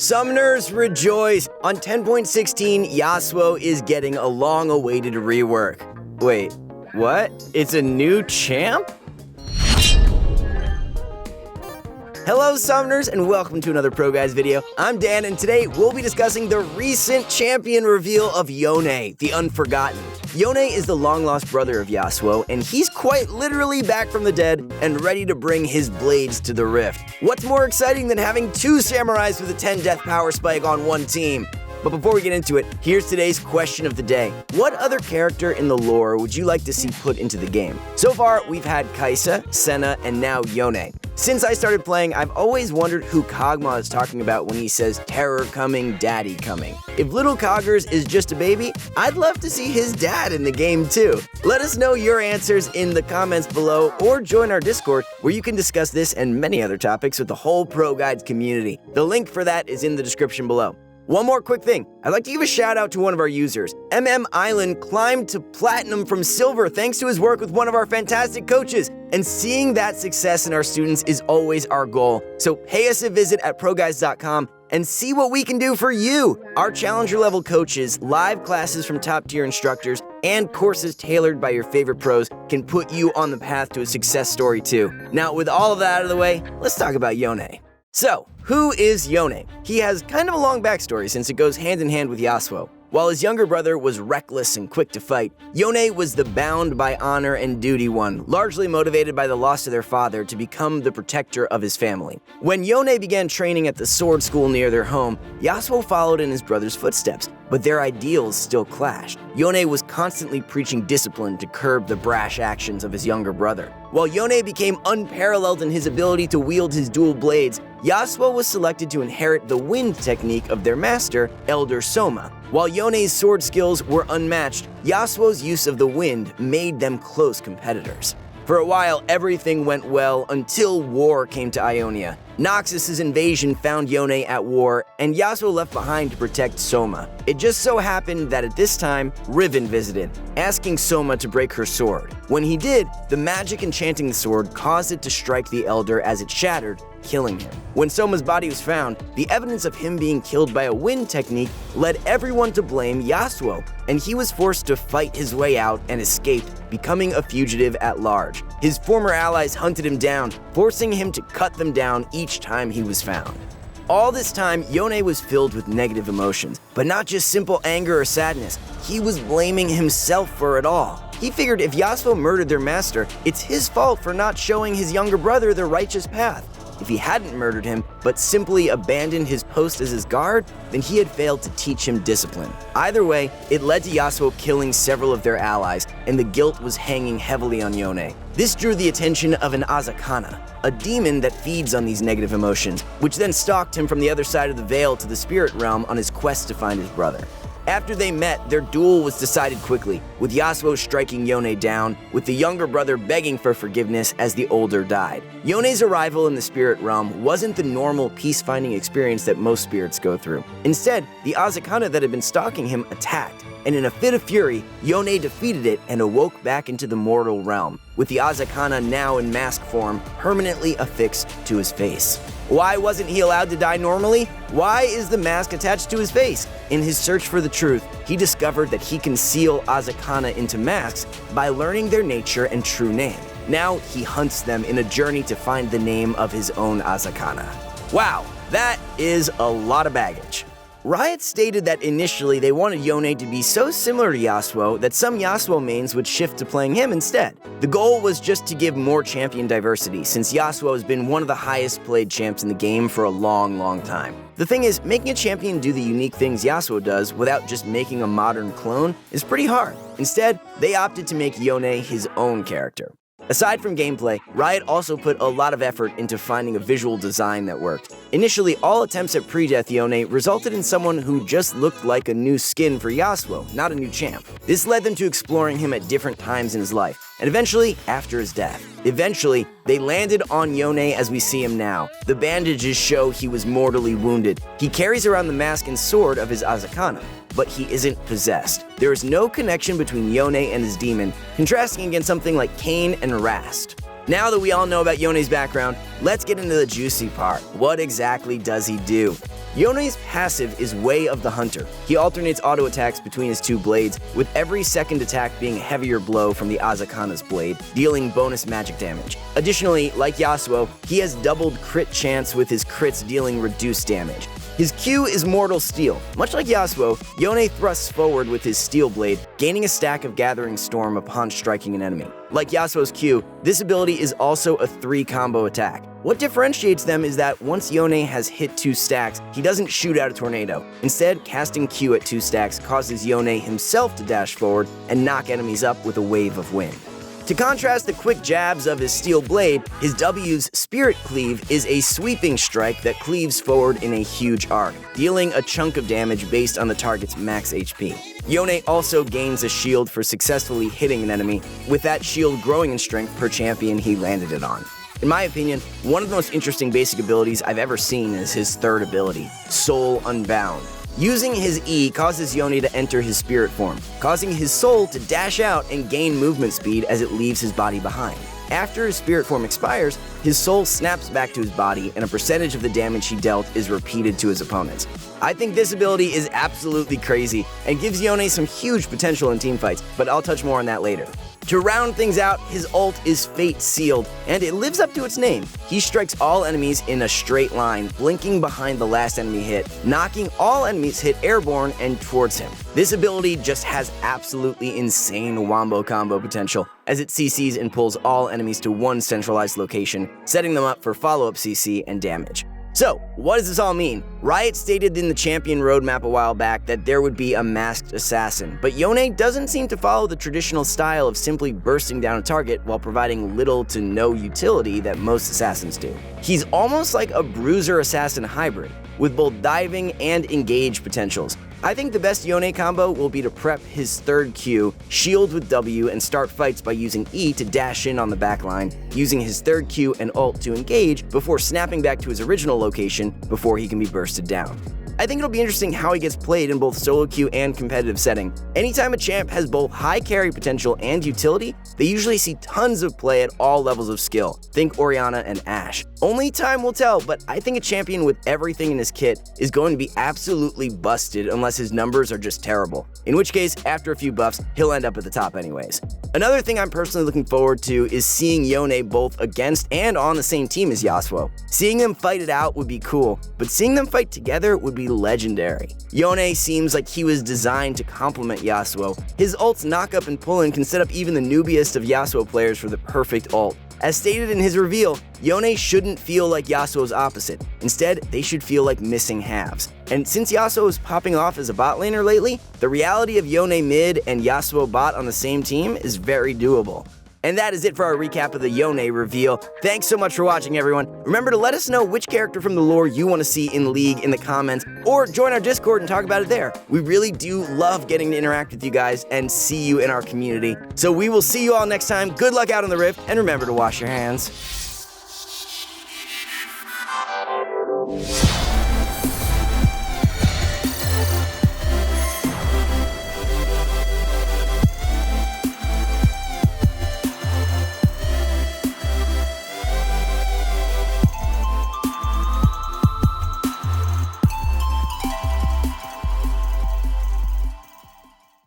Summoners rejoice! On 10.16, Yasuo is getting a long-awaited rework. Wait, what? It's a new champ? Hello Summoners and welcome to another ProGuides video. I'm Dan and today we'll be discussing the recent champion reveal of YONE, the Unforgotten. YONE is the long-lost brother of Yasuo, and he's quite literally back from the dead and ready to bring his blades to the rift. What's more exciting than having two samurais with a 10 death power spike on one team? But before we get into it, here's today's question of the day. What other character in the lore would you like to see put into the game? So far, we've had Kai'Sa, Senna, and now YONE. Since I started playing, I've always wondered who Kog'Maw is talking about when he says terror coming, daddy coming. If little Koggers is just a baby, I'd love to see his dad in the game too. Let us know your answers in the comments below or join our Discord where you can discuss this and many other topics with the whole ProGuides community. The link for that is in the description below. One more quick thing, I'd like to give a shout out to one of our users. Island climbed to platinum from silver thanks to his work with one of our fantastic coaches. And seeing that success in our students is always our goal. So pay us a visit at ProGuides.com and see what we can do for you. Our challenger level coaches, live classes from top tier instructors, and courses tailored by your favorite pros can put you on the path to a success story too. Now with all of that out of the way, let's talk about YONE. So, who is YONE? He has kind of a long backstory since it goes hand in hand with Yasuo. While his younger brother was reckless and quick to fight, YONE was the bound by honor and duty one, largely motivated by the loss of their father to become the protector of his family. When YONE began training at the sword school near their home, Yasuo followed in his brother's footsteps, but their ideals still clashed. YONE was constantly preaching discipline to curb the brash actions of his younger brother. While YONE became unparalleled in his ability to wield his dual blades, Yasuo was selected to inherit the wind technique of their master, Elder Soma. While Yone's sword skills were unmatched, Yasuo's use of the wind made them close competitors. For a while, everything went well until war came to Ionia. Noxus' invasion found Yone at war, and Yasuo left behind to protect Soma. It just so happened that at this time, Riven visited, asking Soma to break her sword. When he did, the magic enchanting the sword caused it to strike the Elder as it shattered, killing him. When Soma's body was found, the evidence of him being killed by a wind technique led everyone to blame Yasuo, and he was forced to fight his way out and escaped, becoming a fugitive at large. His former allies hunted him down, forcing him to cut them down each time he was found. All this time, YONE was filled with negative emotions, but not just simple anger or sadness. He was blaming himself for it all. He figured if Yasuo murdered their master, it's his fault for not showing his younger brother the righteous path. If he hadn't murdered him, but simply abandoned his post as his guard, then he had failed to teach him discipline. Either way, it led to Yasuo killing several of their allies, and the guilt was hanging heavily on YONE. This drew the attention of an Azakana, a demon that feeds on these negative emotions, which then stalked him from the other side of the veil to the spirit realm on his quest to find his brother. After they met, their duel was decided quickly, with Yasuo striking Yone down, with the younger brother begging for forgiveness as the older died. Yone's arrival in the spirit realm wasn't the normal peace-finding experience that most spirits go through. Instead, the Azakana that had been stalking him attacked, and in a fit of fury, Yone defeated it and awoke back into the mortal realm, with the Azakana now in mask form permanently affixed to his face. Why wasn't he allowed to die normally? Why is the mask attached to his face? In his search for the truth, he discovered that he can seal Azakana into masks by learning their nature and true name. Now he hunts them in a journey to find the name of his own Azakana. Wow, that is a lot of baggage. Riot stated that initially they wanted Yone to be so similar to Yasuo that some Yasuo mains would shift to playing him instead. The goal was just to give more champion diversity, since Yasuo has been one of the highest played champs in the game for a long time. The thing is, making a champion do the unique things Yasuo does without just making a modern clone is pretty hard. Instead, they opted to make Yone his own character. Aside from gameplay, Riot also put a lot of effort into finding a visual design that worked. Initially, all attempts at pre-death Yone resulted in someone who just looked like a new skin for Yasuo, not a new champ. This led them to exploring him at different times in his life, and eventually, after his death. Eventually, they landed on Yone as we see him now. The bandages show he was mortally wounded. He carries around the mask and sword of his Azakana, but he isn't possessed. There is no connection between Yone and his demon, contrasting against something like Cain and Rast. Now that we all know about Yone's background, let's get into the juicy part. What exactly does he do? Yone's passive is Way of the Hunter. He alternates auto attacks between his two blades, with every second attack being a heavier blow from the Azakana's blade, dealing bonus magic damage. Additionally, like Yasuo, he has doubled crit chance with his crits dealing reduced damage. His Q is Mortal Steel. Much like Yasuo, Yone thrusts forward with his Steel Blade, gaining a stack of Gathering Storm upon striking an enemy. Like Yasuo's Q, this ability is also a 3-combo attack. What differentiates them is that once Yone has hit 2 stacks, he doesn't shoot out a tornado. Instead, casting Q at 2 stacks causes Yone himself to dash forward and knock enemies up with a wave of wind. To contrast the quick jabs of his Steel Blade, his W's Spirit Cleave is a sweeping strike that cleaves forward in a huge arc, dealing a chunk of damage based on the target's max HP. Yone also gains a shield for successfully hitting an enemy, with that shield growing in strength per champion he landed it on. In my opinion, one of the most interesting basic abilities I've ever seen is his third ability, Soul Unbound. Using his E causes Yone to enter his spirit form, causing his soul to dash out and gain movement speed as it leaves his body behind. After his spirit form expires, his soul snaps back to his body and a percentage of the damage he dealt is repeated to his opponents. I think this ability is absolutely crazy and gives Yone some huge potential in teamfights, but I'll touch more on that later. To round things out, his ult is Fate Sealed, and it lives up to its name. He strikes all enemies in a straight line, blinking behind the last enemy hit, knocking all enemies hit airborne and towards him. This ability just has absolutely insane wombo combo potential, as it CCs and pulls all enemies to one centralized location, setting them up for follow-up CC and damage. So, what does this all mean? Riot stated in the Champion roadmap a while back that there would be a masked assassin, but Yone doesn't seem to follow the traditional style of simply bursting down a target while providing little to no utility that most assassins do. He's almost like a bruiser assassin hybrid, with both diving and engage potentials. I think the best Yone combo will be to prep his third Q, shield with W, and start fights by using E to dash in on the backline, using his third Q and ult to engage before snapping back to his original location before he can be bursted down. I think it'll be interesting how he gets played in both solo queue and competitive setting. Anytime a champ has both high carry potential and utility, they usually see tons of play at all levels of skill. Think Orianna and Ashe. Only time will tell, but I think a champion with everything in his kit is going to be absolutely busted unless his numbers are just terrible. In which case, after a few buffs, he'll end up at the top anyways. Another thing I'm personally looking forward to is seeing Yone both against and on the same team as Yasuo. Seeing them fight it out would be cool, but seeing them fight together would be legendary. Yone seems like he was designed to complement Yasuo. His ult's knock-up and pull-in can set up even the noobiest of Yasuo players for the perfect ult. As stated in his reveal, Yone shouldn't feel like Yasuo's opposite. Instead, they should feel like missing halves. And since Yasuo is popping off as a bot laner lately, the reality of Yone mid and Yasuo bot on the same team is very doable. And that is it for our recap of the Yone reveal. Thanks so much for watching, everyone. Remember to let us know which character from the lore you want to see in League in the comments, or join our Discord and talk about it there. We really do love getting to interact with you guys and see you in our community. So we will see you all next time. Good luck out on the Rift, and remember to wash your hands.